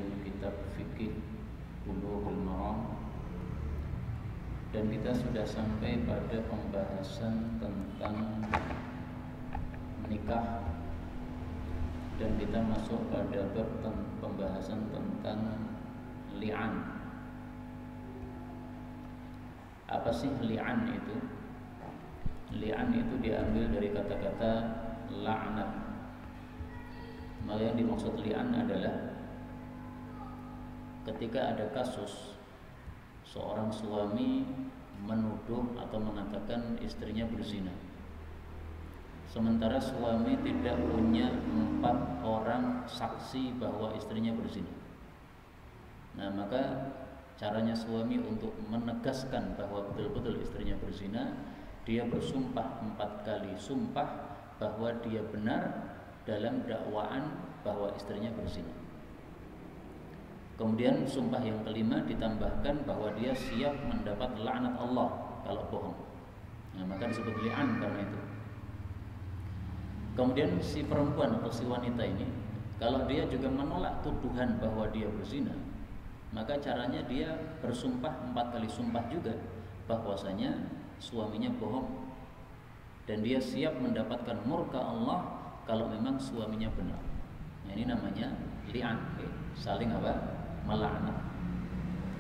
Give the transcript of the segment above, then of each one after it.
kajian kitab fikih Bulughul Maram, dan kita sudah sampai pada pembahasan tentang nikah, dan kita masuk pada bab pembahasan tentang li'an. Apa sih li'an itu? Li'an itu diambil dari kata-kata la'nat. Maka yang dimaksud li'an adalah ketika ada kasus seorang suami menuduh atau mengatakan istrinya berzina, sementara suami tidak punya 4 orang saksi bahwa istrinya berzina. Nah, maka caranya suami untuk menegaskan bahwa betul-betul istrinya berzina, dia bersumpah 4 kali sumpah bahwa dia benar dalam dakwaan bahwa istrinya berzina. Kemudian sumpah yang kelima ditambahkan bahwa dia siap mendapat laknat Allah kalau bohong. Nah, maka disebut li'an karena itu. Kemudian si perempuan atau si wanita ini, kalau dia juga menolak tuduhan bahwa dia berzina, maka caranya dia bersumpah 4 kali sumpah juga bahwasanya suaminya bohong, dan dia siap mendapatkan murka Allah kalau memang suaminya benar. Nah, ini namanya li'an, saling apa? Melaknat.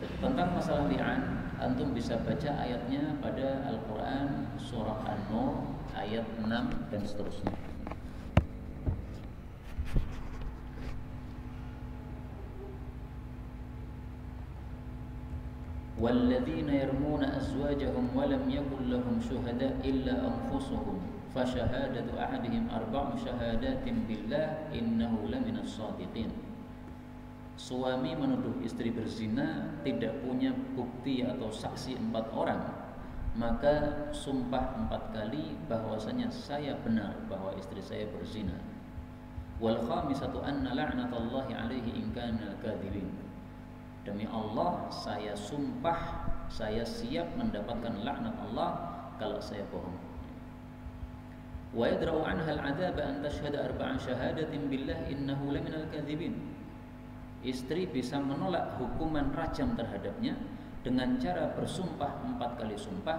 Tentang masalah li'an, antum bisa baca ayatnya pada Al-Quran surah An-Nur ayat 6 dan seterusnya. وَالَّذِينَ يَرْمُونَ أَزْوَاجَهُمْ وَلَمْ يَكُنْ لَهُمْ شُهَدَاءُ إِلَّا أَنفُسُهُمْ فَشَهَادَةُ أَحَدِهِمْ 4 شَهَادَاتٍ بِاللَّهِ إِنَّهُ لَمِنَ الصَّادِقِينَ. Suami menuduh istri berzina, tidak punya bukti atau saksi 4 orang, maka sumpah 4 kali bahwasanya saya benar bahwa istri saya berzina. Wal khamisatu anna la'natallahi 'alaihi in kana kadzibin. Demi Allah, saya sumpah, saya siap mendapatkan laknat Allah kalau saya bohong. Wa yadra'u 'anha al-'adzab an tashhada 4 syahadatin billah innahu laminal kadzibin. Istri bisa menolak hukuman rajam terhadapnya dengan cara bersumpah 4 kali sumpah,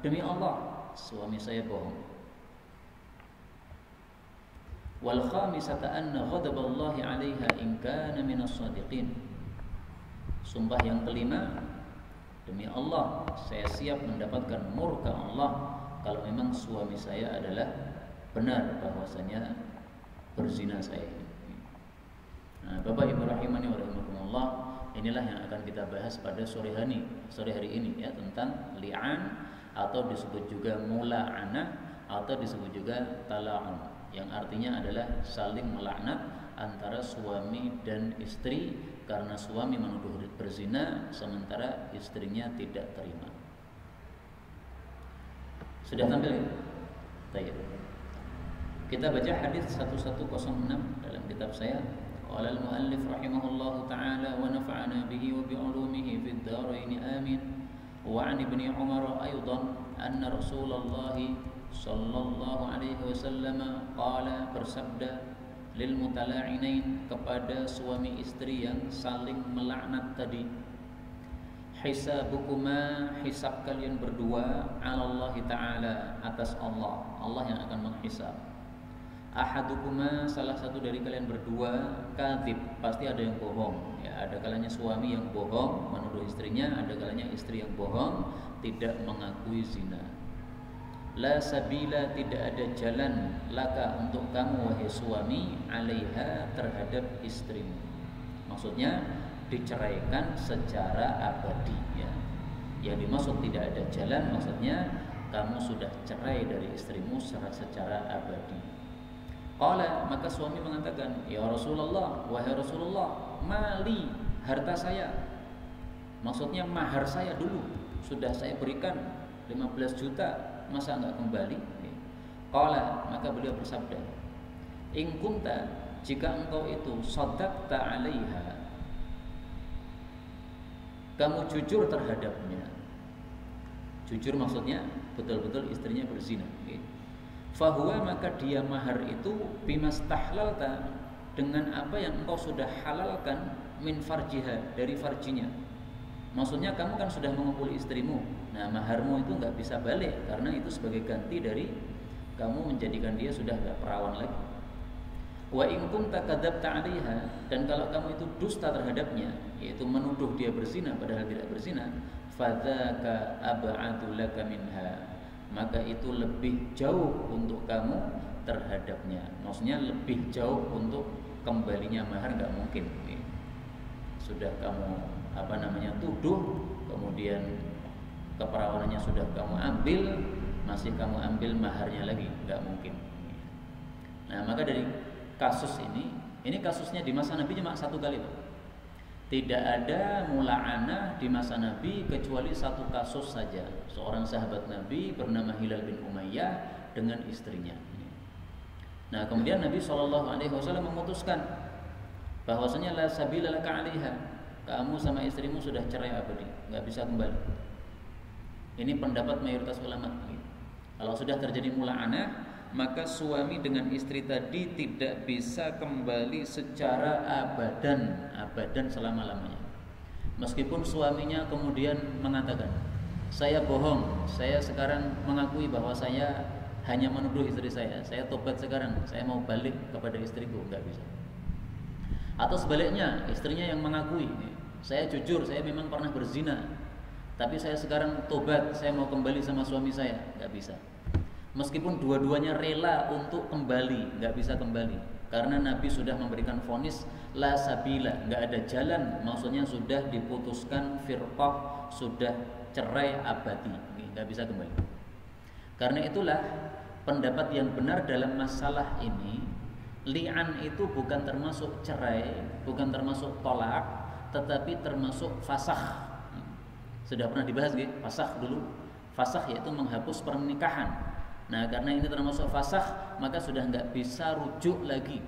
demi Allah, suami saya bohong. Wal khamisata anna ghadaballahi 'alaiha in kana minas shadiqin. Sumpah yang kelima, demi Allah, saya siap mendapatkan murka Allah kalau memang suami saya adalah benar bahwasanya berzina saya. Nah, Bapak Ibu rahimani wa rahimakumullah, inilah yang akan kita bahas pada sore hari ini ya, tentang li'an atau disebut juga mula'anah atau disebut juga tala'un, yang artinya adalah saling melaknat antara suami dan istri karena suami menuduh berzina sementara istrinya tidak terima. Sudah tampil ya? Baik. Kita baca hadis 1106 dalam kitab saya. Qala al-muallif rahimahullahu taala wa nafa'ana bihi wa bi 'ulumihi fid dharain amin. Wa 'an ibni Umar aidan anna Rasulullah sallallahu alaihi wasallam qala, bersabda, lil mutala'inain, kepada suami istri yang saling melaknat tadi, hisabukuma, hisab kalian berdua, 'ala Allah taala, atas Allah, Allah yang akan menghisab. Ahadukuma, salah satu dari kalian berdua, kadzib, pasti ada yang bohong ya, ada kalanya suami yang bohong menuduh istrinya, ada kalanya istri yang bohong tidak mengakui zina. La sabila, tidak ada jalan, laka, untuk kamu wahai suami, 'alaiha, terhadap istrimu. Maksudnya diceraikan secara abadi ya. Yang dimaksud tidak ada jalan, maksudnya kamu sudah cerai dari istrimu secara abadi. Qala, maka suami mengatakan, ya Rasulullah, wahai Rasulullah, mali, harta saya. Maksudnya mahar saya dulu sudah saya berikan 15 juta, masa enggak kembali? Qala, maka beliau bersabda, in kunta, jika engkau itu shadaqta 'alaiha, kamu jujur terhadapnya. Jujur maksudnya betul-betul istrinya berzina. Fahuwa, maka dia mahar itu bimastahlalta, dengan apa yang engkau sudah halalkan min farjiha, dari farjinya. Maksudnya kamu kan sudah mengumpuli istrimu. Nah, maharmu itu nggak bisa balik karena itu sebagai ganti dari kamu menjadikan dia sudah nggak perawan lagi. Wa in kunta kadzabta 'alaiha, dan kalau kamu itu dusta terhadapnya, yaitu menuduh dia berzina padahal tidak berzina, fadzaka ab'adu laka minha, maka itu lebih jauh untuk kamu terhadapnya. Maksudnya lebih jauh untuk kembalinya mahar nggak mungkin. Sudah kamu tuduh, kemudian keperawanannya sudah kamu ambil, masih kamu ambil maharnya lagi, nggak mungkin. Nah, maka dari kasus ini kasusnya di masa Nabi cuma satu kali, Pak. Tidak ada mula'anah di masa Nabi kecuali satu kasus saja. Seorang sahabat Nabi bernama Hilal bin Umayyah dengan istrinya. Nah, kemudian Nabi SAW memutuskan bahwasanya la sabila laka 'alaiha, kamu sama istrimu sudah cerai abadi, nggak bisa kembali. Ini pendapat mayoritas ulama. Kalau sudah terjadi mula'anah, maka suami dengan istri tadi tidak bisa kembali secara abadan selama-lamanya. Meskipun suaminya kemudian mengatakan, saya bohong, saya sekarang mengakui bahwa saya hanya menuduh istri saya tobat sekarang, saya mau balik kepada istriku, nggak bisa. Atau sebaliknya, istrinya yang mengakui, saya jujur, saya memang pernah berzina, tapi saya sekarang tobat, saya mau kembali sama suami saya, nggak bisa. Meskipun dua-duanya rela untuk kembali, nggak bisa kembali, karena Nabi sudah memberikan vonis la sabila, nggak ada jalan. Maksudnya sudah diputuskan firqah, sudah cerai abadi, nggak bisa kembali. Karena itulah pendapat yang benar dalam masalah ini, li'an itu bukan termasuk cerai, bukan termasuk tolak, tetapi termasuk fasakh. Sudah pernah dibahas gitu, fasakh dulu. Fasakh yaitu menghapus pernikahan. Nah, karena ini termasuk fasakh, maka sudah nggak bisa rujuk lagi.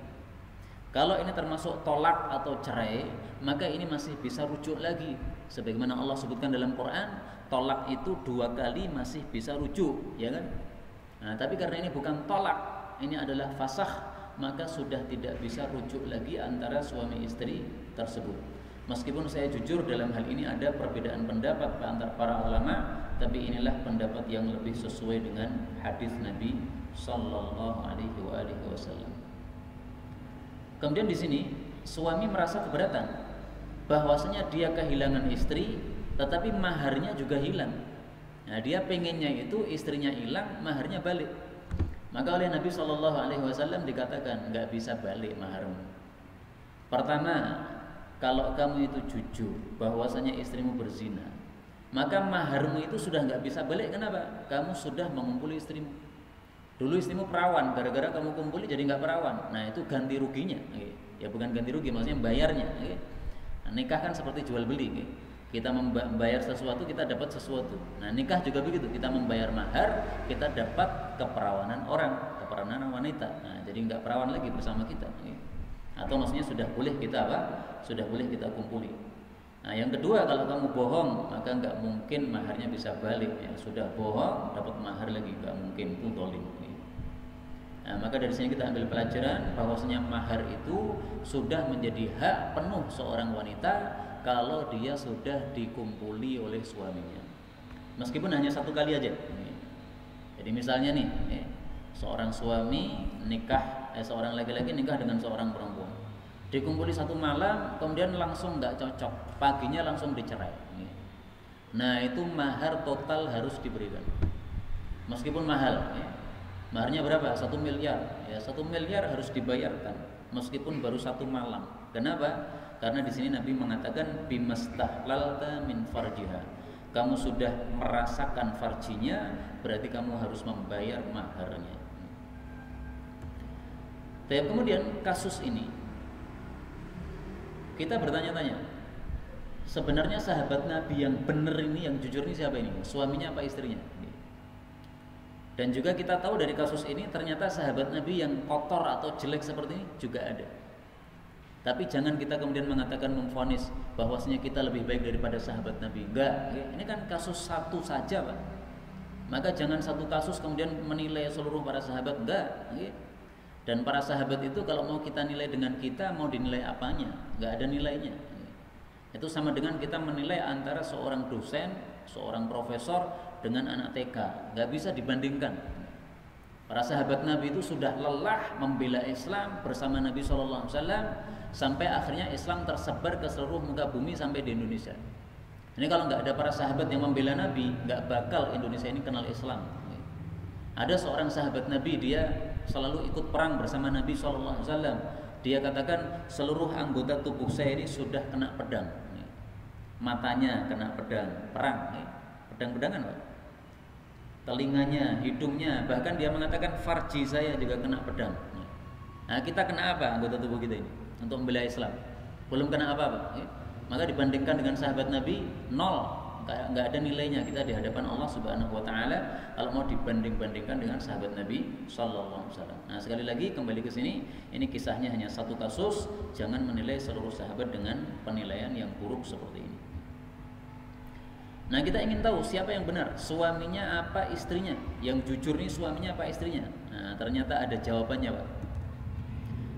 Kalau ini termasuk tolak atau cerai, maka ini masih bisa rujuk lagi. Sebagaimana Allah sebutkan dalam Quran, tolak itu 2 kali masih bisa rujuk, ya kan? Nah, tapi karena ini bukan tolak, ini adalah fasakh, maka sudah tidak bisa rujuk lagi antara suami istri tersebut. Meskipun saya jujur dalam hal ini ada perbedaan pendapat antara para ulama, tapi inilah pendapat yang lebih sesuai dengan hadis Nabi sallallahu alaihi wasallam. Kemudian di sini suami merasa keberatan bahwasanya dia kehilangan istri, tetapi maharnya juga hilang. Nah, dia pengennya itu istrinya hilang, maharnya balik. Maka oleh Nabi sallallahu alaihi wasallam dikatakan nggak bisa balik maharmu. Pertama, kalau kamu itu jujur bahwasanya istrimu berzina, maka maharmu itu sudah nggak bisa balik. Kenapa? Kamu sudah mengumpuli istrimu. Dulu istrimu perawan, gara-gara kamu kumpuli jadi nggak perawan. Nah, itu ganti ruginya. Ya bukan ganti rugi, maksudnya bayarnya. Nah, nikah kan seperti jual beli. Kita membayar sesuatu, kita dapat sesuatu. Nah, nikah juga begitu. Kita membayar mahar, kita dapat keperawanan orang, keperawanan wanita. Nah, jadi nggak perawan lagi bersama kita. Atau maksudnya sudah boleh kita sudah boleh kita kumpuli. Nah, yang kedua, kalau kamu bohong, maka nggak mungkin maharnya bisa balik. Ya, sudah bohong dapat mahar lagi, nggak mungkin, itu zalim. Nah, maka dari sini kita ambil pelajaran bahwasanya mahar itu sudah menjadi hak penuh seorang wanita kalau dia sudah dikumpuli oleh suaminya. Meskipun hanya 1 kali aja. Jadi misalnya nih, seorang suami nikah, seorang laki-laki nikah dengan seorang perempuan, dikumpuli 1 malam, kemudian langsung nggak cocok, paginya langsung dicerai. Nah, itu mahar total harus diberikan, meskipun mahal. Maharnya berapa? 1 miliar. Ya, 1 miliar harus dibayarkan, meskipun baru 1 malam. Kenapa? Karena di sini Nabi mengatakan bimastahlalta min farjiha. Kamu sudah merasakan farjinya, berarti kamu harus membayar maharnya. Tapi kemudian kasus ini kita bertanya-tanya, sebenarnya sahabat Nabi yang benar ini, yang jujur ini siapa ini? Suaminya apa istrinya? Dan juga kita tahu dari kasus ini ternyata sahabat Nabi yang kotor atau jelek seperti ini juga ada. Tapi jangan kita kemudian mengatakan memvonis bahwasanya kita lebih baik daripada sahabat Nabi. Enggak, ini kan kasus satu saja, Pak. Maka jangan satu kasus kemudian menilai seluruh para sahabat. Enggak. Dan para sahabat itu kalau mau kita nilai dengan kita, mau dinilai apanya? Nggak ada nilainya. Itu sama dengan kita menilai antara seorang dosen, seorang profesor dengan anak TK. Nggak bisa dibandingkan. Para sahabat Nabi itu sudah lelah membela Islam bersama Nabi SAW sampai akhirnya Islam tersebar ke seluruh muka bumi sampai di Indonesia. Ini kalau nggak ada para sahabat yang membela Nabi, nggak bakal Indonesia ini kenal Islam. Ada seorang sahabat Nabi, dia selalu ikut perang bersama Nabi SAW. Dia katakan seluruh anggota tubuh saya ini sudah kena pedang. Matanya kena pedang, perang, pedang-pedangan Pak. Telinganya, hidungnya, bahkan dia mengatakan farji saya juga kena pedang. Nah, kita kena apa anggota tubuh kita ini untuk membela Islam? Belum kena apa-apa. Maka dibandingkan dengan sahabat Nabi, nol. Nggak ada nilainya kita di hadapan Allah Subhanahu wa taala kalau mau dibanding-bandingkan dengan sahabat Nabi sallallahu alaihi wasallam. Nah, sekali lagi kembali ke sini, ini kisahnya hanya satu kasus, jangan menilai seluruh sahabat dengan penilaian yang buruk seperti ini. Nah, kita ingin tahu siapa yang benar, suaminya apa istrinya? Yang jujur ini suaminya apa istrinya? Nah, ternyata ada jawabannya, Pak.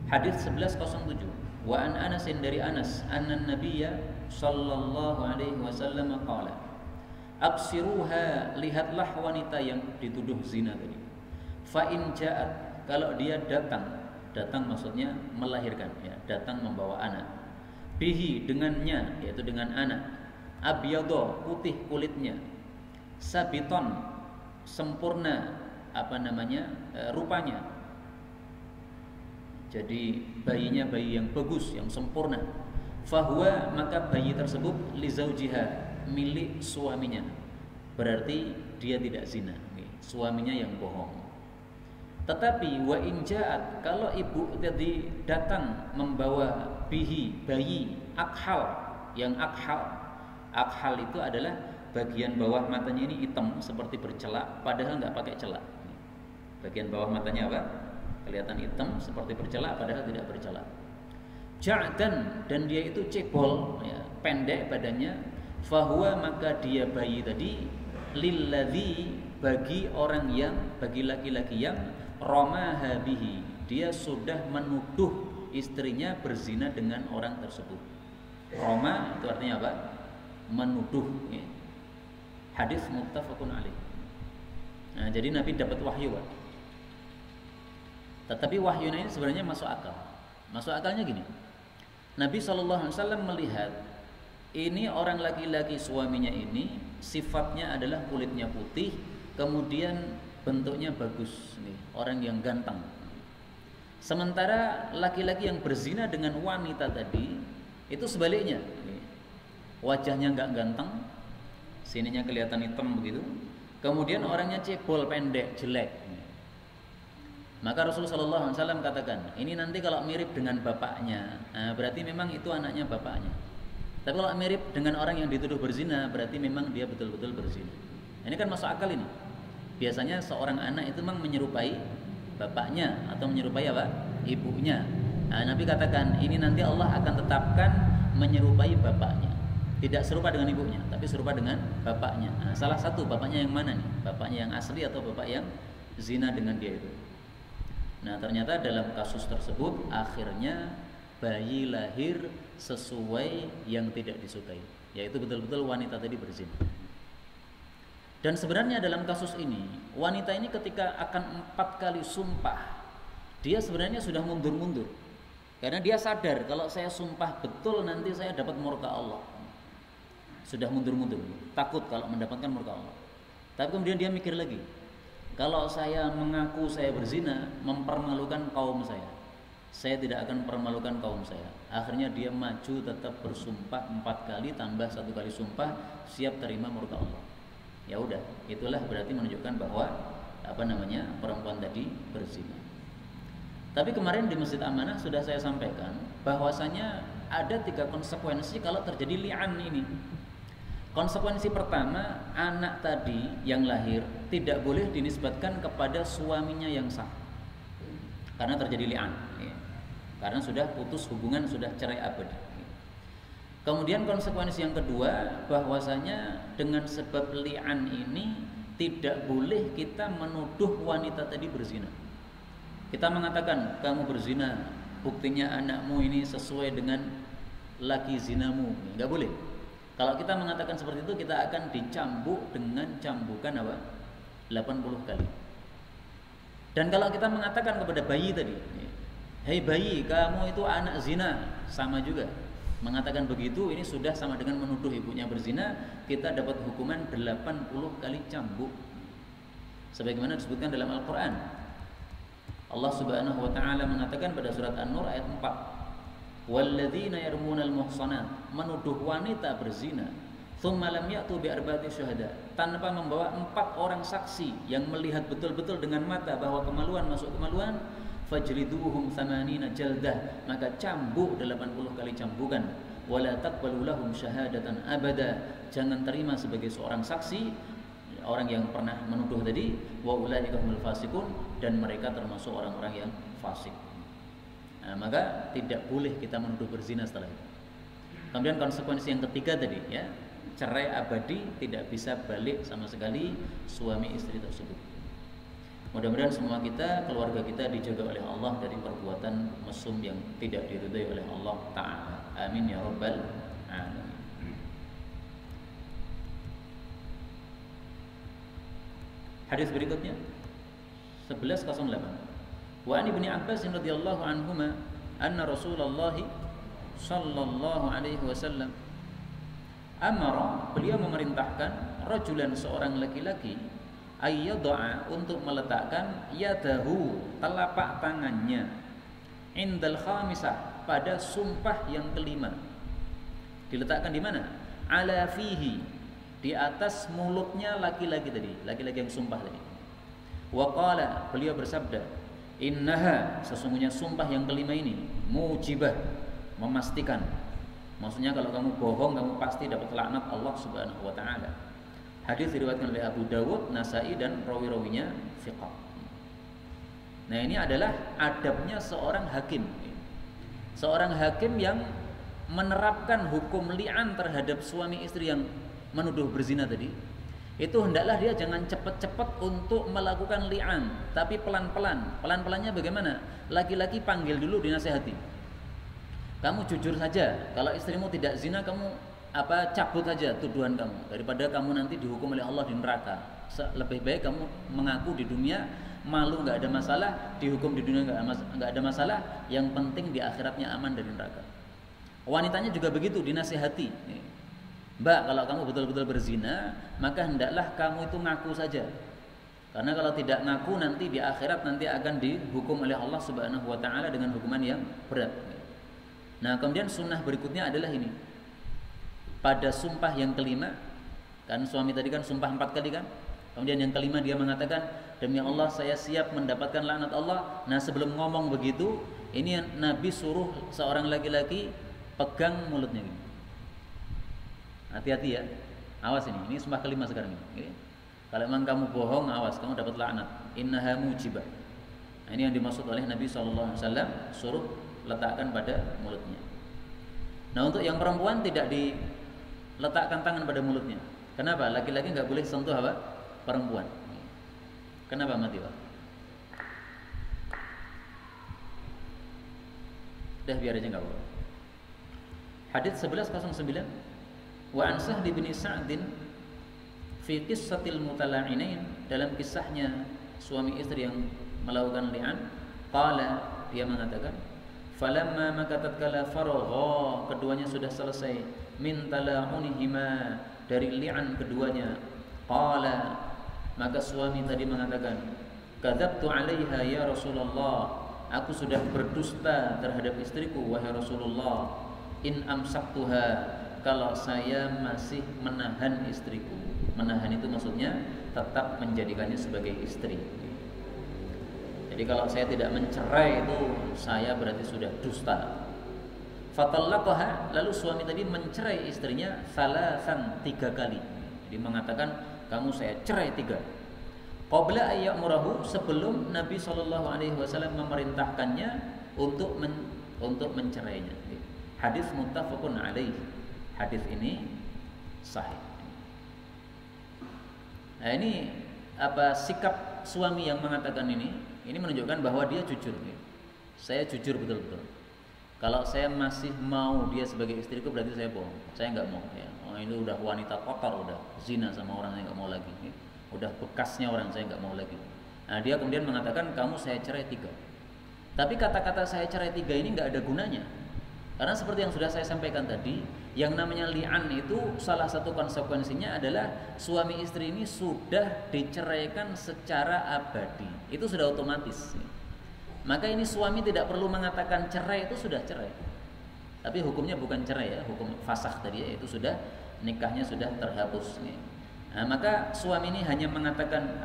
Hadis 1107. Wa an Anasin dari Anas, anna Nabiyya sallallahu alaihi wasallam qala, absiruha, lihatlah wanita yang dituduh zina tadi. Fa in ja'at, kalau dia datang maksudnya melahirkan, ya, datang membawa anak. Bihi, dengannya, yaitu dengan anak. Abyadha, putih kulitnya. Sabiton, sempurna rupanya. Jadi bayinya bayi yang bagus, yang sempurna. Fahuwa, maka bayi tersebut li zaujiha, milik suaminya. Berarti dia tidak zina, suaminya yang bohong. Tetapi wa in ja'at, kalau ibu tadi datang membawa bihi, bayi akhal, yang akhal itu adalah bagian bawah matanya ini hitam seperti bercelak, padahal nggak pakai celak. Bagian bawah matanya apa? Kelihatan hitam seperti bercelak, padahal tidak bercelak. Ja'dan, dan dia itu cebol, ya, pendek badannya. Fahuwa, maka dia bayi tadi lilladzi, bagi orang yang, bagi laki-laki yang ramaha bihi, dia sudah menuduh istrinya berzina dengan orang tersebut. Roma itu artinya apa? Menuduh, ya. Hadis muttafaqun alaih. Nah, jadi Nabi dapat wahyu, Pak. Tetapi wahyunya ini sebenarnya masuk akal. Masuk akalnya gini. Nabi SAW melihat ini orang laki-laki suaminya ini sifatnya adalah kulitnya putih, kemudian bentuknya bagus, nih, orang yang ganteng. Sementara laki-laki yang berzina dengan wanita tadi itu sebaliknya, nih, wajahnya nggak ganteng, sininya kelihatan hitam begitu, kemudian orangnya cebol, pendek, jelek. Maka Rasulullah SAW katakan, ini nanti kalau mirip dengan bapaknya, nah berarti memang itu anaknya bapaknya. Tapi kalau mirip dengan orang yang dituduh berzina, berarti memang dia betul-betul berzina. Ini kan masuk akal ini. Biasanya seorang anak itu memang menyerupai bapaknya atau menyerupai apa? Ibunya. Nah, Nabi katakan, ini nanti Allah akan tetapkan menyerupai bapaknya. Tidak serupa dengan ibunya, tapi serupa dengan bapaknya. Nah, salah satu bapaknya yang mana nih? Bapaknya yang asli atau bapak yang zina dengan dia itu? Nah, ternyata dalam kasus tersebut akhirnya bayi lahir sesuai yang tidak disukai, yaitu betul-betul wanita tadi berzina. Dan sebenarnya dalam kasus ini, wanita ini ketika akan 4 kali sumpah, dia sebenarnya sudah mundur-mundur. Karena dia sadar kalau saya sumpah betul nanti saya dapat murka Allah. Sudah mundur-mundur, takut kalau mendapatkan murka Allah. Tapi kemudian dia mikir lagi, kalau saya mengaku saya berzina, mempermalukan kaum saya tidak akan permalukan kaum saya. Akhirnya dia maju tetap bersumpah 4 kali tambah 1 kali sumpah, siap terima murka Allah. Ya udah, itulah berarti menunjukkan bahwa perempuan tadi berzina. Tapi kemarin di Masjid Amanah sudah saya sampaikan bahwasanya ada 3 konsekuensi kalau terjadi li'an ini. Konsekuensi pertama, anak tadi yang lahir tidak boleh dinisbatkan kepada suaminya yang sah, karena terjadi li'an, ya. Karena sudah putus hubungan, sudah cerai abadi. Kemudian konsekuensi yang kedua, bahwasanya dengan sebab li'an ini tidak boleh kita menuduh wanita tadi berzina. Kita mengatakan kamu berzina, buktinya anakmu ini sesuai dengan laki zinamu, nggak boleh. Kalau kita mengatakan seperti itu, kita akan dicambuk dengan cambukan apa? 80 kali. Dan kalau kita mengatakan kepada bayi tadi, hei bayi, kamu itu anak zina, sama juga. Mengatakan begitu, ini sudah sama dengan menuduh ibunya berzina, kita dapat hukuman 80 kali cambuk. Sebagaimana disebutkan dalam Al-Quran. Allah Subhanahu wa taala mengatakan pada surat An-Nur ayat 4, "Walladzina yarmunal muhsanat", menuduh wanita berzina, "tsumma lam ya'tu bi arba'ati syuhada", tanpa membawa 4 orang saksi yang melihat betul-betul dengan mata bahwa kemaluan masuk kemaluan, fajriduhum 80 jaldah, maka cambuk 80 kali cambukan. Wala taqbalu lahum syahadatan abada, jangan terima sebagai seorang saksi orang yang pernah menuduh tadi, wa ulaika humul fasiqun, dan mereka termasuk orang-orang yang fasik. Nah, maka tidak boleh kita menuduh berzina setelah itu. Kemudian konsekuensi yang ketiga tadi, ya, cerai abadi, tidak bisa balik sama sekali suami istri tersebut. Mudah-mudahan semua kita, keluarga kita dijaga oleh Allah dari perbuatan mesum yang tidak diridhai oleh Allah Ta'ala. Amin ya rabbal alamin. Hadis berikutnya 1108. Wa an Ibnu Abbas radhiyallahu anhuma anna Rasulullah sallallahu alaihi wasallam amara, beliau memerintahkan, rajulan, seorang laki-laki, ayyada'a, untuk meletakkan, yadahu, telapak tangannya, indal khamisah, pada sumpah yang kelima. Diletakkan di mana? Ala fihi, di atas mulutnya laki-laki tadi, laki-laki yang sumpah tadi. Wa qala, beliau bersabda, innaha, sesungguhnya sumpah yang kelima ini, mujibah, memastikan. Maksudnya kalau kamu bohong, kamu pasti dapat laknat Allah Subhanahu wa taala. Hadis diriwayatkan oleh Abu Dawud, Nasai, dan rawi-rawinya thiqah. Nah, ini adalah adabnya seorang hakim. Seorang hakim yang menerapkan hukum li'an terhadap suami istri yang menuduh berzina tadi, itu hendaklah dia jangan cepat-cepat untuk melakukan li'an, tapi pelan-pelan. Pelan-pelannya bagaimana? Laki-laki panggil dulu, dinasihati. Kamu jujur saja, kalau istrimu tidak zina, kamu cabut saja tuduhan kamu, daripada kamu nanti dihukum oleh Allah di neraka. Lebih baik kamu mengaku di dunia, malu nggak ada masalah, dihukum di dunia nggak ada masalah, yang penting di akhiratnya aman dari neraka. Wanitanya juga begitu, dinasihati. Mbak, kalau kamu betul-betul berzina, maka hendaklah kamu itu ngaku saja. Karena kalau tidak ngaku, nanti di akhirat nanti akan dihukum oleh Allah Subhanahu wa taala dengan hukuman yang berat. Nah, kemudian sunnah berikutnya adalah ini. Pada sumpah yang kelima, kan suami tadi kan sumpah 4 kali kan? Kemudian yang kelima dia mengatakan, demi Allah saya siap mendapatkan laknat Allah. Nah, sebelum ngomong begitu, ini Nabi suruh seorang laki-laki pegang mulutnya gini. Hati-hati ya, awas ini sumpah kelima sekarang ini. Kalau memang kamu bohong, awas, kamu dapat laknat. Innaha mujibah. Nah, ini yang dimaksud oleh Nabi SAW, suruh letakkan pada mulutnya. Nah, untuk yang perempuan tidak diletakkan tangan pada mulutnya. Kenapa? Laki-laki nggak boleh sentuh apa? Perempuan. Kenapa mati Pak? Udah biar aja nggak apa-apa. Hadits 1109. Wa an Sahl bin Sa'din fi qissatil mutala'inain, dalam kisahnya suami istri yang melakukan li'an, qala, dia mengatakan, falamma maka tatkala faragha, keduanya sudah selesai, min tala'unihima, dari li'an keduanya, qala, maka suami tadi mengatakan, kadzabtu 'alaiha ya Rasulullah, aku sudah berdusta terhadap istriku wahai Rasulullah, in amsaktuha, kalau saya masih menahan istriku. Menahan itu maksudnya tetap menjadikannya sebagai istri. Jadi kalau saya tidak mencerai itu saya berarti sudah dusta. Fatallaqaha, lalu suami tadi mencerai istrinya salasan, 3 kali. Jadi mengatakan, kamu saya cerai 3. Qabla ayyamurahu, sebelum Nabi SAW memerintahkannya untuk mencerainya. Hadis muttafaqun alaih. Hadis ini sahih. Nah, ini sikap suami yang mengatakan ini Ini menunjukkan bahwa dia jujur. Saya jujur betul-betul. Kalau saya masih mau dia sebagai istriku berarti saya bohong. Saya nggak mau. Ya. Oh, ini udah wanita kotor, udah zina sama orang, saya nggak mau lagi. Udah bekasnya orang, saya nggak mau lagi. Nah, dia kemudian mengatakan kamu saya cerai 3. Tapi kata-kata saya cerai 3 ini nggak ada gunanya. Karena seperti yang sudah saya sampaikan tadi, yang namanya li'an itu salah satu konsekuensinya adalah suami istri ini sudah diceraikan secara abadi. Itu sudah otomatis. Maka ini suami tidak perlu mengatakan cerai, itu sudah cerai. Tapi hukumnya bukan cerai ya, hukum fasakh tadi ya, itu sudah nikahnya sudah terhapus. Nah, maka suami ini hanya mengatakan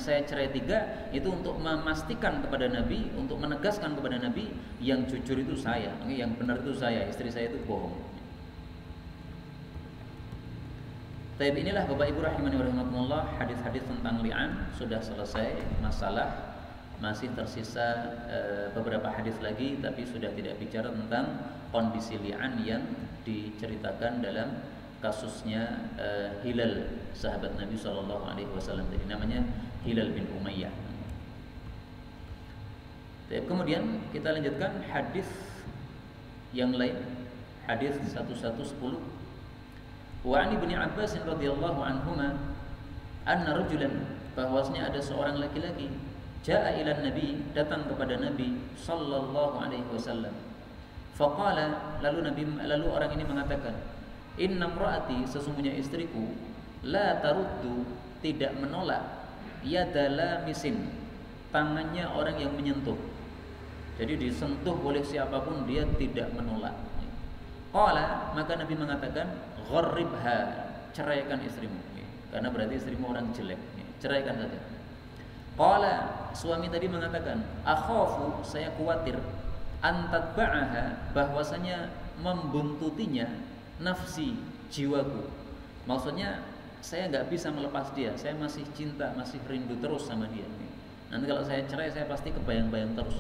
saya cerai 3 itu untuk memastikan kepada Nabi, untuk menegaskan kepada Nabi yang jujur itu saya, yang benar itu saya, istri saya itu bohong. Tapi inilah Bapak Ibu rahimani wa rahimakumullah, hadis-hadis tentang li'an sudah selesai masalah. Masih tersisa beberapa hadis lagi, tapi sudah tidak bicara tentang kondisi li'an yang diceritakan dalam kasusnya Hilal, sahabat Nabi SAW. Jadi namanya Hilal bin Umayyah. Kemudian kita lanjutkan hadis yang lain, hadis 1110. Wa an Ibnu Abbas radhiyallahu anhuma anna rajulan, bahwasanya ada seorang laki-laki jaa ila Nabi, datang kepada Nabi sallallahu alaihi wasallam. Faqala, lalu orang ini mengatakan, inna imraati, sesungguhnya istriku, la taruddu, tidak menolak, yadala misin, tangannya orang yang menyentuh. Jadi disentuh oleh siapapun dia tidak menolak. Qala, maka Nabi mengatakan, gharribha, ceraikan istrimu. Karena berarti istrimu orang jelek, ceraikan saja. Qala, suami tadi mengatakan, akhafu, saya khawatir, antatba'aha, bahwasanya membuntutinya nafsi, jiwaku. Maksudnya saya nggak bisa melepas dia, saya masih cinta, masih rindu terus sama dia. Nanti kalau saya cerai saya pasti kebayang-bayang terus.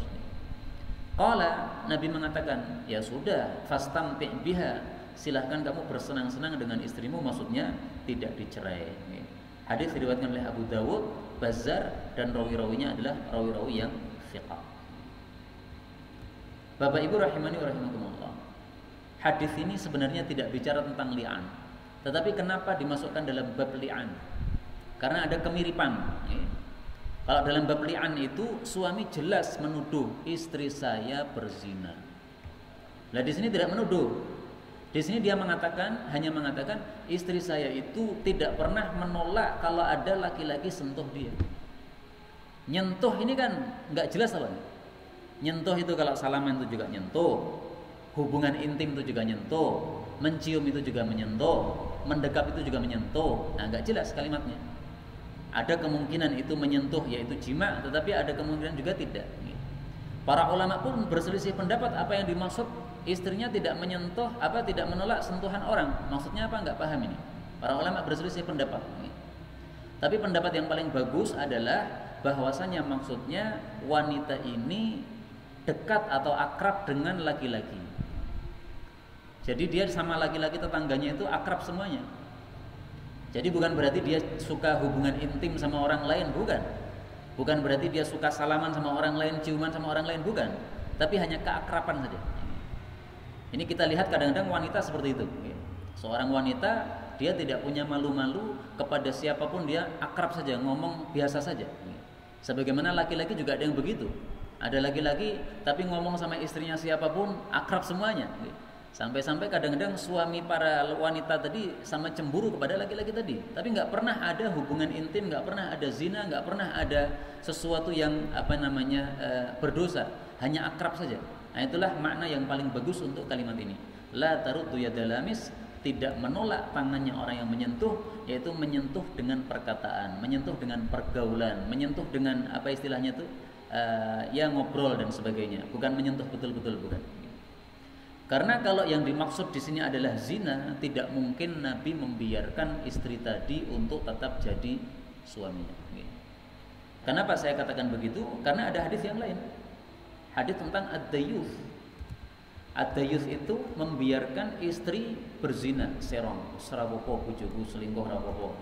Qala, Nabi mengatakan, ya sudah, fastamti' biha, silahkan kamu bersenang-senang dengan istrimu, maksudnya tidak dicerai. Hadis diriwayatkan oleh Abu Dawud, Bazzar, dan rawi-rawinya adalah rawi-rawi yang thiqah. Bapak Ibu rahimani wa rahimakumullah, hadis ini sebenarnya tidak bicara tentang li'an, tetapi kenapa dimasukkan dalam bab li'an? Karena ada kemiripan. Kalau dalam bab li'an itu suami jelas menuduh istri saya berzina. Nah di sini tidak menuduh. Di sini dia hanya mengatakan istri saya itu tidak pernah menolak kalau ada laki-laki sentuh dia. Nyentuh ini kan nggak jelas apa? Nyentuh itu kalau salaman itu juga nyentuh, hubungan intim itu juga nyentuh, mencium itu juga menyentuh, mendekap itu juga menyentuh. Nah nggak jelas kalimatnya. Ada kemungkinan itu menyentuh yaitu jima, tetapi ada kemungkinan juga tidak. Para ulama pun berselisih pendapat apa yang dimaksud istrinya tidak menyentuh, tidak menolak sentuhan orang. Maksudnya apa? Enggak paham ini. Para ulama berselisih pendapat. Tapi pendapat yang paling bagus adalah bahwasanya maksudnya wanita ini dekat atau akrab dengan laki-laki. Jadi dia sama laki-laki tetangganya itu akrab semuanya. Jadi bukan berarti dia suka hubungan intim sama orang lain, bukan. Bukan berarti dia suka salaman sama orang lain, ciuman sama orang lain, bukan. Tapi hanya keakraban saja. Ini kita lihat kadang-kadang wanita seperti itu. Seorang wanita dia tidak punya malu-malu kepada siapapun, dia akrab saja, ngomong biasa saja. Sebagaimana laki-laki juga ada yang begitu. Ada laki-laki tapi ngomong sama istrinya siapapun akrab semuanya. Sampai-sampai kadang-kadang suami para wanita tadi sama cemburu kepada laki-laki tadi. Tapi nggak pernah ada hubungan intim, nggak pernah ada zina, nggak pernah ada sesuatu yang berdosa. Hanya akrab saja. Nah itulah makna yang paling bagus untuk kalimat ini. La taruddu yadalamis, tidak menolak tangannya orang yang menyentuh, yaitu menyentuh dengan perkataan, menyentuh dengan pergaulan, menyentuh dengan apa istilahnya itu, ya ngobrol dan sebagainya. Bukan menyentuh betul-betul, bukan. Karena kalau yang dimaksud di sini adalah zina, tidak mungkin Nabi membiarkan istri tadi untuk tetap jadi suaminya. Kenapa saya katakan begitu? Karena ada hadis yang lain. Hadis tentang ad-dayuth. Ad-dayuth itu membiarkan istri berzina, serong, serapopo, bujuku, selingkuh, rapopo.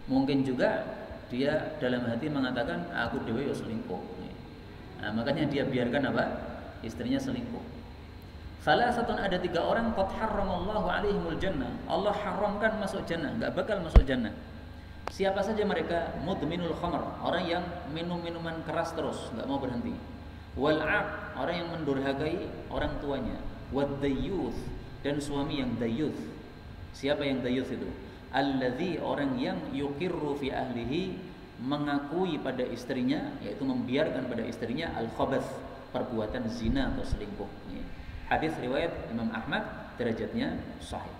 Mungkin juga dia dalam hati mengatakan aku dewe yo selingkuh. Nah, makanya dia biarkan apa? Istrinya selingkuh. Salasatun, ada 3 orang qad harramallahu alaihimul jannah. Allah haramkan masuk jannah, enggak bakal masuk jannah. Siapa saja mereka? Mudminul khamr, orang yang minum minuman keras terus, enggak mau berhenti. Wal 'aq, orang yang mendurhakai orang tuanya. Wad dayyuth, dan suami yang dayyuth. Siapa yang dayyuth itu? Alladzi, orang yang yuqirru fi ahlihi, mengakui pada istrinya, yaitu membiarkan pada istrinya al-khabath, perbuatan zina atau selingkuh. Hadis riwayat Imam Ahmad, derajatnya sahih.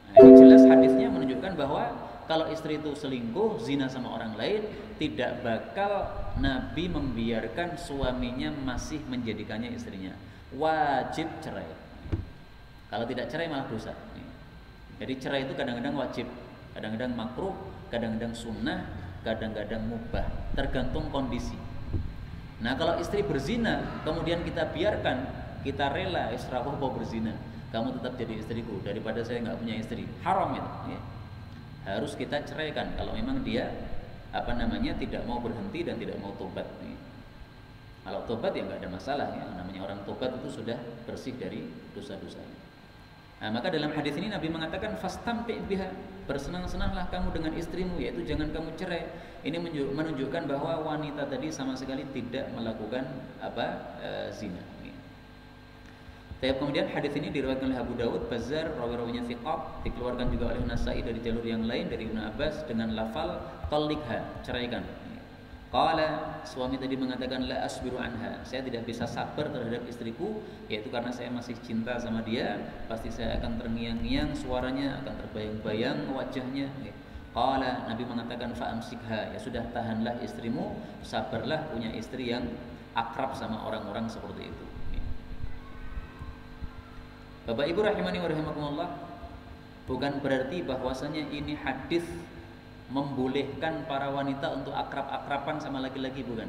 Nah, ini jelas hadisnya menunjukkan bahwa kalau istri itu selingkuh, zina sama orang lain, tidak bakal Nabi membiarkan suaminya masih menjadikannya istrinya. Wajib cerai. Kalau tidak cerai malah dosa. Jadi cerai itu kadang-kadang wajib, kadang-kadang makruh, kadang-kadang sunnah, kadang-kadang mubah, tergantung kondisi. Nah, kalau istri berzina kemudian kita biarkan, kita rela, israfah mau berzina, kamu tetap jadi istriku daripada saya nggak punya istri, haram itu. Ya. Harus kita ceraikan kalau memang dia tidak mau berhenti dan tidak mau tobat. Ya. Kalau tobat ya nggak ada masalah ya, namanya orang tobat itu sudah bersih dari dosa-dosanya. Nah, maka dalam hadis ini Nabi mengatakan fastamti biha, bersenang-senanglah kamu dengan istrimu, yaitu jangan kamu cerai. Ini menunjukkan bahwa wanita tadi sama sekali tidak melakukan zina. Tapi kemudian hadis ini diriwayatkan oleh Abu Dawud, Bazzar, rawi-rawinya thiqah, dikeluarkan juga oleh Nasa'i dari jalur yang lain dari Ibnu Abbas dengan lafal talliqha, ceraikan. Qala, suami tadi mengatakan la asbiru anha, saya tidak bisa sabar terhadap istriku, yaitu karena saya masih cinta sama dia, pasti saya akan terngiang-ngiang suaranya, akan terbayang-bayang wajahnya. Qala, Nabi mengatakan fa amsikha, ya sudah tahanlah istrimu, sabarlah punya istri yang akrab sama orang-orang seperti itu. Bapak Ibu rahimani wa rahimakumullah, bukan berarti bahwasanya ini hadis membolehkan para wanita untuk akrab-akraban sama laki-laki, bukan.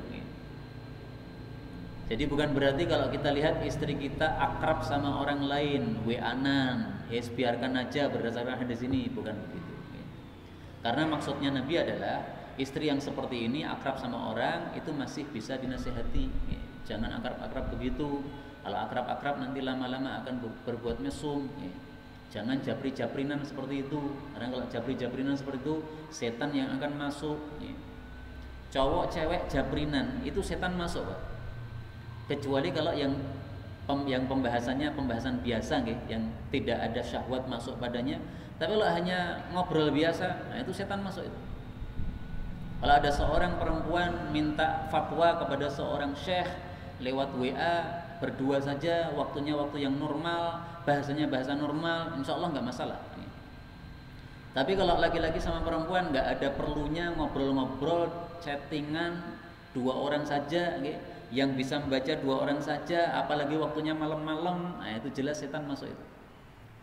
Jadi bukan berarti kalau kita lihat istri kita akrab sama orang lain, weanan, biarkan aja berdasarkan hadis ini, bukan begitu. Karena maksudnya Nabi adalah istri yang seperti ini akrab sama orang itu masih bisa dinasihati. Jangan akrab-akrab begitu. Kalau akrab-akrab nanti lama-lama akan berbuat mesum. Jangan japri-japrinan seperti itu. Karena kalau japri-japrinan seperti itu, setan yang akan masuk. Cowok cewek japrinan itu setan masuk, Pak. Kecuali kalau yang pembahasannya pembahasan biasa, yang tidak ada syahwat masuk padanya. Tapi kalau hanya ngobrol biasa, nah itu setan masuk itu. Kalau ada seorang perempuan minta fatwa kepada seorang syekh lewat WA, berdua saja, waktunya waktu yang normal, bahasanya bahasa normal, insya Allah nggak masalah. Tapi kalau laki-laki sama perempuan nggak ada perlunya ngobrol-ngobrol, chattingan 2 orang saja, yang bisa membaca 2 orang saja, apalagi waktunya malam-malam, nah itu jelas setan masuk itu.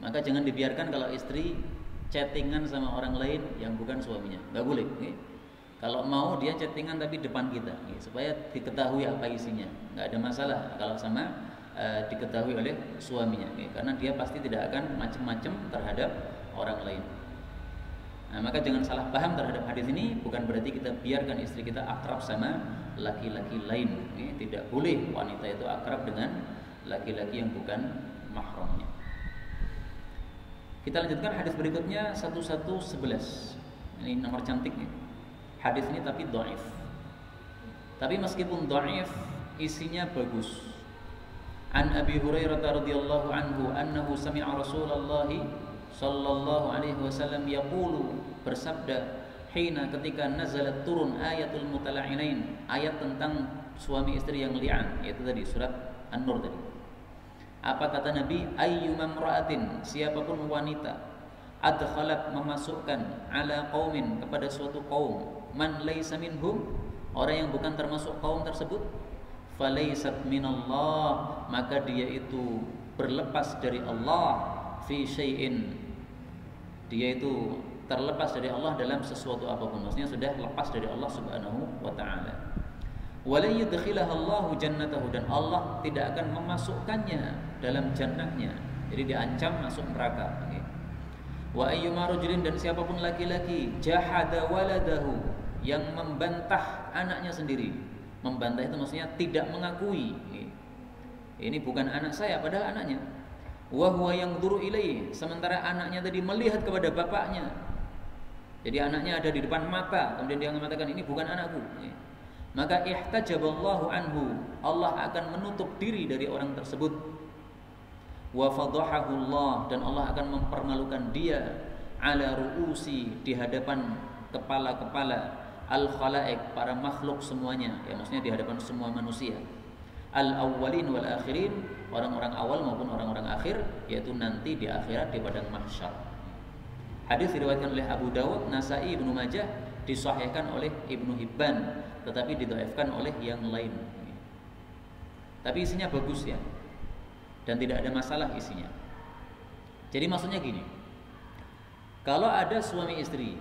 Maka jangan dibiarkan kalau istri chattingan sama orang lain yang bukan suaminya, nggak boleh. Kalau mau dia chattingan tapi depan kita, supaya diketahui apa isinya. Nggak ada masalah kalau sama diketahui oleh suaminya, karena dia pasti tidak akan macam-macam terhadap orang lain. Nah, maka jangan salah paham terhadap hadis ini, bukan berarti kita biarkan istri kita akrab sama laki-laki lain. Tidak boleh wanita itu akrab dengan laki-laki yang bukan mahramnya. Kita lanjutkan hadis berikutnya 1111. Ini nomor cantiknya. Hadis ini tapi dhaif. Tapi meskipun dhaif, isinya bagus. An Abi Hurairah radhiyallahu anhu annahu sami'a Rasulullah sallallahu alaihi wasallam yaqulu, bersabda, hina ketika nazalat turun ayatul mutala'inain, ayat tentang suami istri yang li'an, yaitu tadi surat An-Nur tadi. Apa kata Nabi? Ayyumam ra'atin, siapapun wanita, adkhalat memasukkan ala qaumin kepada suatu kaum, man laysa minhum, orang yang bukan termasuk kaum tersebut, falaysat minallah, maka dia itu berlepas dari Allah, fi syai'in, dia itu terlepas dari Allah dalam sesuatu apapun, maksudnya sudah lepas dari Allah Subhanahu wa taala. Wala yudkhilaha Allahu jannatahu, dan Allah tidak akan memasukkannya dalam jannahnya, jadi diancam masuk neraka. Wa ayyuma rajulin, dan siapapun laki-laki, jahada waladahu, yang membantah anaknya sendiri, Membantah itu maksudnya tidak mengakui. Ini bukan anak saya, padahal anaknya. Wa huwa yanzuru ilaihi, sementara anaknya tadi melihat kepada bapaknya. Jadi anaknya ada di depan mata, kemudian dia mengatakan ini bukan anakku. Maka ihtajaballahu anhu, Allah akan menutup diri dari orang tersebut. Wa fadhahahullah, dan Allah akan mempermalukan dia ala ru'usi, di hadapan kepala-kepala al-khalaiq, para makhluk semuanya, ya maksudnya di hadapan semua manusia. Al-awwalin wal akhirin, orang-orang awal maupun orang-orang akhir, yaitu nanti di akhirat di padang mahsyar. Hadis diriwayatkan oleh Abu Dawud, Nasai, Ibnu Majah, disahihkan oleh Ibnu Hibban, tetapi didhaifkan oleh yang lain. Tapi isinya bagus ya, dan tidak ada masalah isinya. Jadi maksudnya gini, kalau ada suami istri,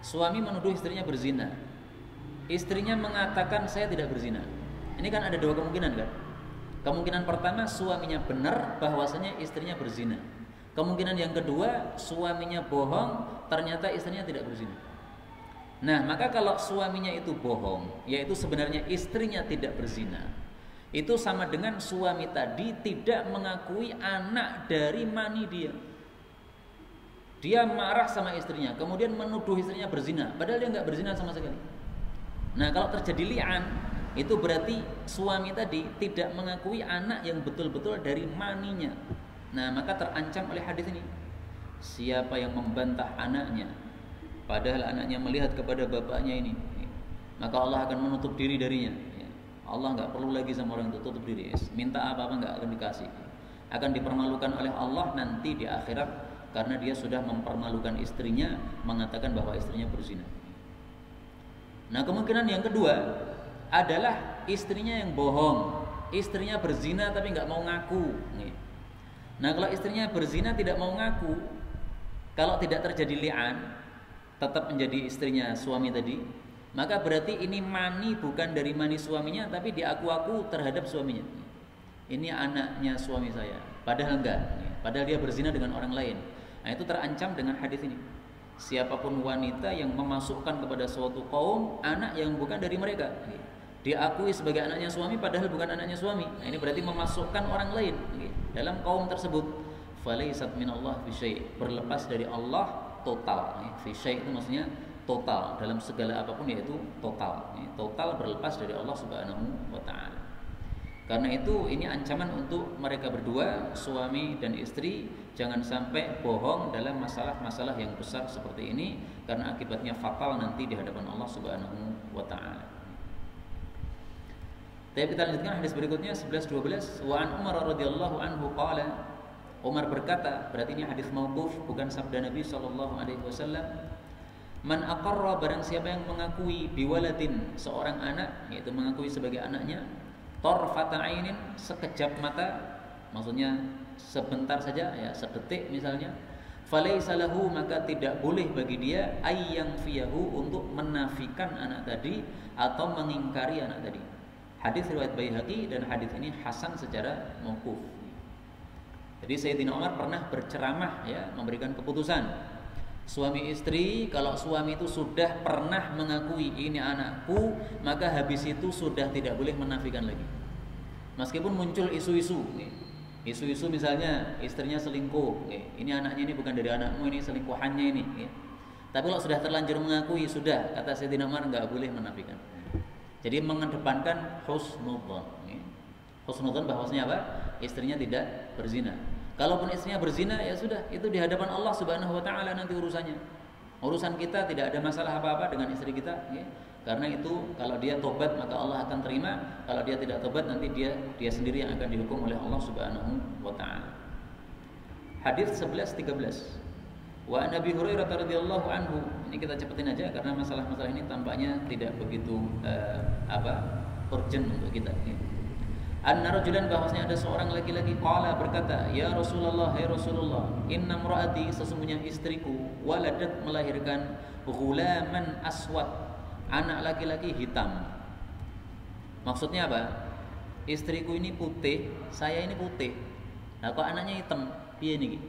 suami menuduh istrinya berzina, istrinya mengatakan saya tidak berzina. Ini kan ada dua kemungkinan kan? Kemungkinan pertama, suaminya benar bahwasanya istrinya berzina. Kemungkinan yang kedua, suaminya bohong, ternyata istrinya tidak berzina. Nah, maka kalau suaminya itu bohong, yaitu sebenarnya istrinya tidak berzina, itu sama dengan suami tadi tidak mengakui anak dari mani dia. Dia marah sama istrinya, kemudian menuduh istrinya berzina, padahal dia nggak berzina sama sekali. Nah, kalau terjadi li'an, itu berarti suami tadi tidak mengakui anak yang betul-betul dari maninya. Nah, maka terancam oleh hadis ini. Siapa yang membantah anaknya, padahal anaknya melihat kepada bapaknya ini, maka Allah akan menutup diri darinya. Allah nggak perlu lagi sama orang itu, tutup diri. Minta apa-apa nggak akan dikasih. Akan dipermalukan oleh Allah nanti di akhirat, karena dia sudah mempermalukan istrinya, mengatakan bahwa istrinya berzina. Nah, kemungkinan yang kedua adalah istrinya yang bohong, istrinya berzina tapi nggak mau ngaku. Nah, kalau istrinya berzina tidak mau ngaku, kalau tidak terjadi li'an, tetap menjadi istrinya suami tadi, maka berarti ini mani bukan dari mani suaminya, tapi diaku-aku terhadap suaminya. Ini anaknya suami saya, padahal enggak, padahal dia berzina dengan orang lain. Nah, itu terancam dengan hadis ini. Siapapun wanita yang memasukkan kepada suatu kaum anak yang bukan dari mereka, diakui sebagai anaknya suami padahal bukan anaknya suami. Nah, ini berarti memasukkan orang lain dalam kaum tersebut. Falaisat minallah fi syai', berlepas dari Allah total. Fi syai' itu maksudnya total, dalam segala apapun, yaitu total. Total berlepas dari Allah Subhanahu wa taala. Karena itu ini ancaman untuk mereka berdua, suami dan istri, jangan sampai bohong dalam masalah-masalah yang besar seperti ini, karena akibatnya fatal nanti di hadapan Allah Subhanahu wa taala. Tapi kita lanjutkan hadis berikutnya 11-12. Wa an Umar radhiyallahu anhu qala, Umar berkata, berarti ini hadis mauquf, bukan sabda Nabi sallallahu alaihi wasallam. Man aqarra, barang siapa yang mengakui biwaladin, seorang anak, yaitu mengakui sebagai anaknya, tarfata ainin, sekejap mata, maksudnya sebentar saja, ya sedetik misalnya, falaisa lahu, maka tidak boleh bagi dia ayyang fiyahu, untuk menafikan anak tadi atau mengingkari anak tadi. Hadis riwayat Baihaqi, dan hadis ini hasan secara mauquf. Jadi Sayyidina Umar pernah berceramah, ya, memberikan keputusan suami istri, kalau suami itu sudah pernah mengakui ini anakku, maka habis itu sudah tidak boleh menafikan lagi. Meskipun muncul isu-isu, isu-isu misalnya istrinya selingkuh, ini anaknya ini bukan dari anakmu, ini selingkuhannya ini. Tapi kalau sudah terlanjur mengakui, sudah, kata Sayyidina Umar, nggak boleh menafikan. Jadi mengedepankan husnudzon. Husnudzon bahwasanya apa? Istrinya tidak berzina. Kalaupun istrinya berzina, ya sudah, itu di hadapan Allah Subhanahu wa taala nanti urusannya. Urusan kita tidak ada masalah apa-apa dengan istri kita, ya. Karena itu kalau dia tobat maka Allah akan terima, kalau dia tidak tobat nanti dia sendiri yang akan dihukum oleh Allah Subhanahu wa taala. Hadis 11-13. Wa Nabi Hurairah radhiyallahu anhu, ini kita cepetin aja karena masalah-masalah ini tampaknya tidak begitu urgent untuk kita. Anna rajulan, bahwasanya ada seorang laki-laki, qala, berkata, ya Rasulullah, hai Rasulullah, inna imraati, sesungguhnya istriku, waladat, melahirkan, ghulaman aswad, anak laki-laki hitam. Maksudnya apa? Istriku ini putih, saya ini putih. Nah, kok anaknya hitam? Piye niki?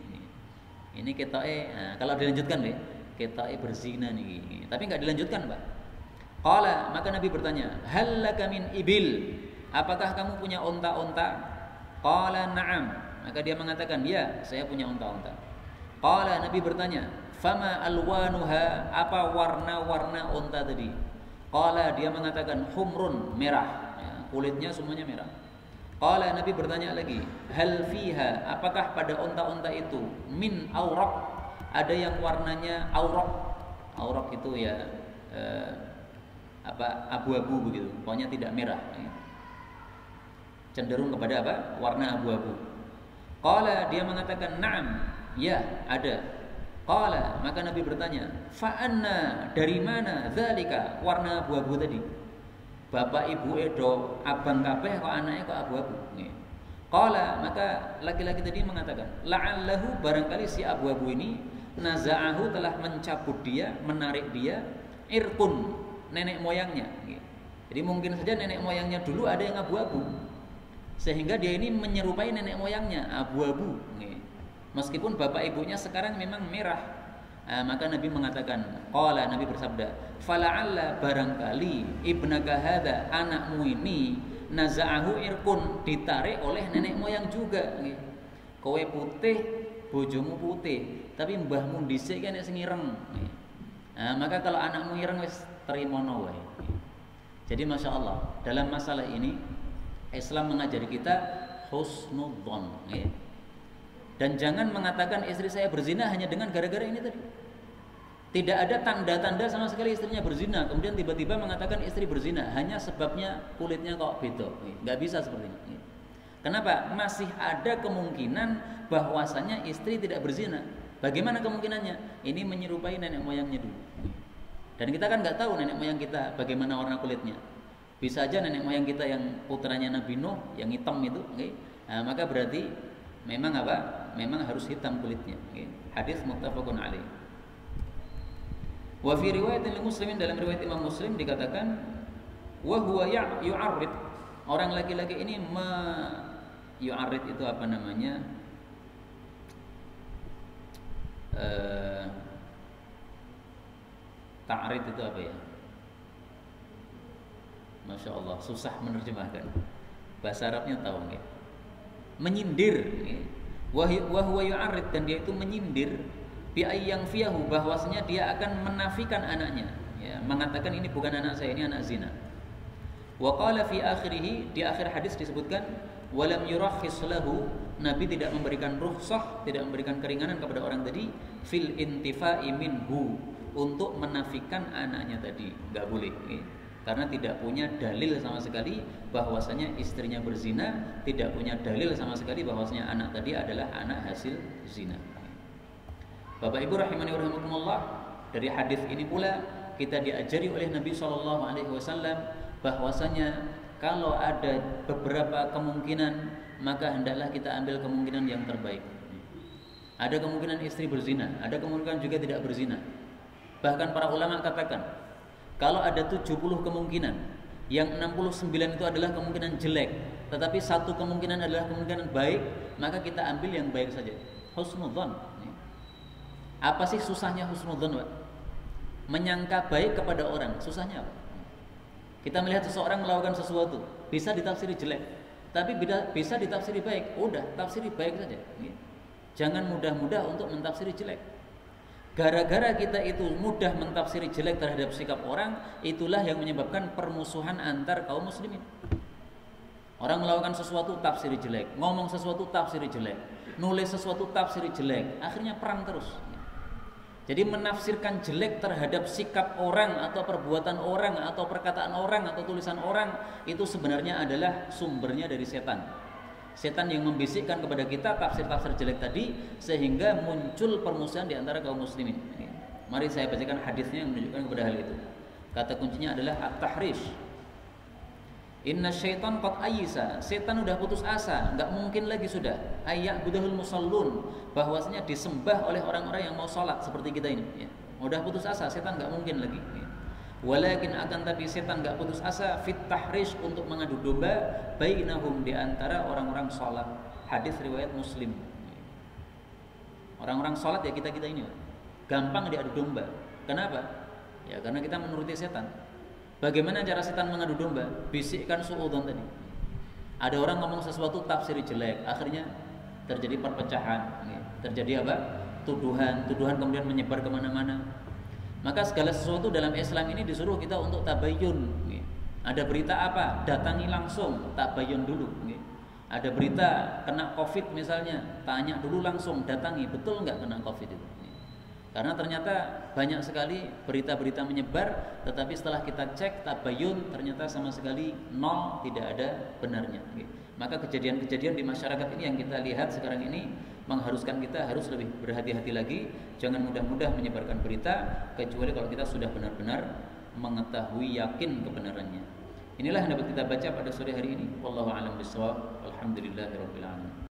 Ini ketoke, nah, kalau dilanjutkan deh, ketoke berzina nih. Tapi nggak dilanjutkan, Pak. Qala, maka Nabi bertanya, hal laka min ibil? Apakah kamu punya unta-unta? Qala na'am. Maka dia mengatakan, ya, saya punya unta-unta. Qala, Nabi bertanya, fama alwanuha? Apa warna-warna unta tadi? Qala, dia mengatakan, humrun, merah. Ya, kulitnya semuanya merah. Qala, Nabi bertanya lagi, hal fiha? Apakah pada unta-unta itu min awraq? Ada yang warnanya awraq. Awraq itu ya abu-abu begitu, pokoknya tidak merah. Ya. Cenderung kepada apa? Warna abu-abu. Qala, dia mengatakan, na'am, ya, ada. Qala, maka Nabi bertanya, fa'anna, dari mana dzalika, warna abu-abu tadi? Bapak ibu edo abang kabeh kok anaknya kok abu-abu. Qala, maka laki-laki tadi mengatakan, la'allahu, barangkali si abu-abu ini naza'ahu, telah mencabut dia, menarik dia, irqun, nenek moyangnya. Jadi mungkin saja nenek moyangnya dulu ada yang abu-abu, sehingga dia ini menyerupai nenek moyangnya, abu-abu. Meskipun bapak ibunya sekarang memang merah. Maka Nabi mengatakan, qala, Nabi bersabda, fala'alla, barangkali ibnaka hadza, anakmu ini, naza'ahu irqun, ditarik oleh nenek moyang juga. Kowe putih, bojomu putih, tapi mbahmu dhisik kan sing ireng. Maka kalau anakmu ireng wis terimono wae. Jadi Masya Allah, dalam masalah ini Islam mengajari kita husnudzon. Dan jangan mengatakan istri saya berzina hanya dengan gara-gara ini tadi. Tidak ada tanda-tanda sama sekali istrinya berzina, kemudian tiba-tiba mengatakan istri berzina hanya sebabnya kulitnya kok beda. Nggak bisa seperti ini. Kenapa? Masih ada kemungkinan bahwasanya istri tidak berzina. Bagaimana kemungkinannya? Ini menyerupai nenek moyangnya dulu. Dan kita kan nggak tahu nenek moyang kita bagaimana warna kulitnya. Bisa aja nenek moyang kita yang putranya Nabi Nuh yang hitam itu, maka berarti memang apa? Memang harus hitam kulitnya. Hadis muttafaqun alaih. Wa fi riwayatin Muslimin, dalam riwayat Imam Muslim dikatakan, wa huwa yu'arrid, orang laki-laki ini yu'arrid itu apa namanya? Ta'rid itu apa ya? Masya Allah, susah menerjemahkan. Bahasa Arabnya tahu nggak? Menyindir. Wa huwa yu'arrid, dan dia itu menyindir bi ayyang fiyahu, bahwasanya dia akan menafikan anaknya, ya, mengatakan ini bukan anak saya, ini anak zina. Wa qala fi akhirih, di akhir hadis disebutkan, walam yurakhis lahu, Nabi tidak memberikan rukhsah, tidak memberikan keringanan kepada orang tadi, fil intifa'i minhu, untuk menafikan anaknya tadi, enggak boleh. Karena tidak punya dalil sama sekali bahwasanya istrinya berzina, tidak punya dalil sama sekali bahwasanya anak tadi adalah anak hasil zina. Bapak Ibu rahimani wa rahimakumullah, dari hadis ini pula kita diajari oleh Nabi SAW bahwasanya kalau ada beberapa kemungkinan, maka hendaklah kita ambil kemungkinan yang terbaik. Ada kemungkinan istri berzina, ada kemungkinan juga tidak berzina. Bahkan para ulama katakan, kalau ada 70 kemungkinan, yang 69 itu adalah kemungkinan jelek, tetapi satu kemungkinan adalah kemungkinan baik, maka kita ambil yang baik saja. Husnudzon. Apa sih susahnya husnudzon, Pak? Menyangka baik kepada orang, susahnya apa? Kita melihat seseorang melakukan sesuatu, bisa ditafsiri jelek, tapi bisa ditafsiri baik. Udah, tafsiri baik saja. Jangan mudah-mudah untuk mentafsiri jelek. Gara-gara kita itu mudah mentafsiri jelek terhadap sikap orang, itulah yang menyebabkan permusuhan antar kaum muslimin. Orang melakukan sesuatu tafsiri jelek, ngomong sesuatu tafsiri jelek, nulis sesuatu tafsiri jelek, akhirnya perang terus. Jadi menafsirkan jelek terhadap sikap orang atau perbuatan orang atau perkataan orang atau tulisan orang, itu sebenarnya adalah sumbernya dari setan. Setan yang membisikkan kepada kita tafsir-tafsir jelek tadi, sehingga muncul permusuhan di antara kaum muslimin. Mari saya bacakan hadisnya yang menunjukkan kepada hal itu. Kata kuncinya adalah at-tahrish. Inna syaitan qad ayyisa, setan udah putus asa, enggak mungkin lagi sudah ayyak budahul musallun, bahwasanya disembah oleh orang-orang yang mau salat seperti kita ini, ya. Udah putus asa, setan enggak mungkin lagi, ya. Walakin akan tapi setan enggak putus asa fit tahrish, untuk mengadu domba bainahum, di antara orang-orang salat. Hadis riwayat Muslim. Orang-orang salat ya kita-kita ini, gampang diadu domba. Kenapa? Ya karena kita menuruti setan. Bagaimana cara setan mengadu domba? Bisikkan suudzon tadi. Ada orang ngomong sesuatu tafsir jelek, akhirnya terjadi perpecahan, terjadi apa? Tuduhan kemudian menyebar kemana-mana. Maka segala sesuatu dalam Islam ini disuruh kita untuk tabayyun. Ada berita apa? Datangi langsung, tabayyun dulu. Ada berita kena COVID misalnya, tanya dulu langsung, datangi, betul nggak kena COVID itu? Karena ternyata banyak sekali berita-berita menyebar, tetapi setelah kita cek tabayyun ternyata sama sekali nol, tidak ada benarnya. Maka kejadian-kejadian di masyarakat ini yang kita lihat sekarang ini mengharuskan kita harus lebih berhati-hati lagi, jangan mudah-mudah menyebarkan berita kecuali kalau kita sudah benar-benar mengetahui yakin kebenarannya. Inilah yang dapat kita baca pada sore hari ini. Wallahu a'lam bishawab. Alhamdulillahirabbil alamin.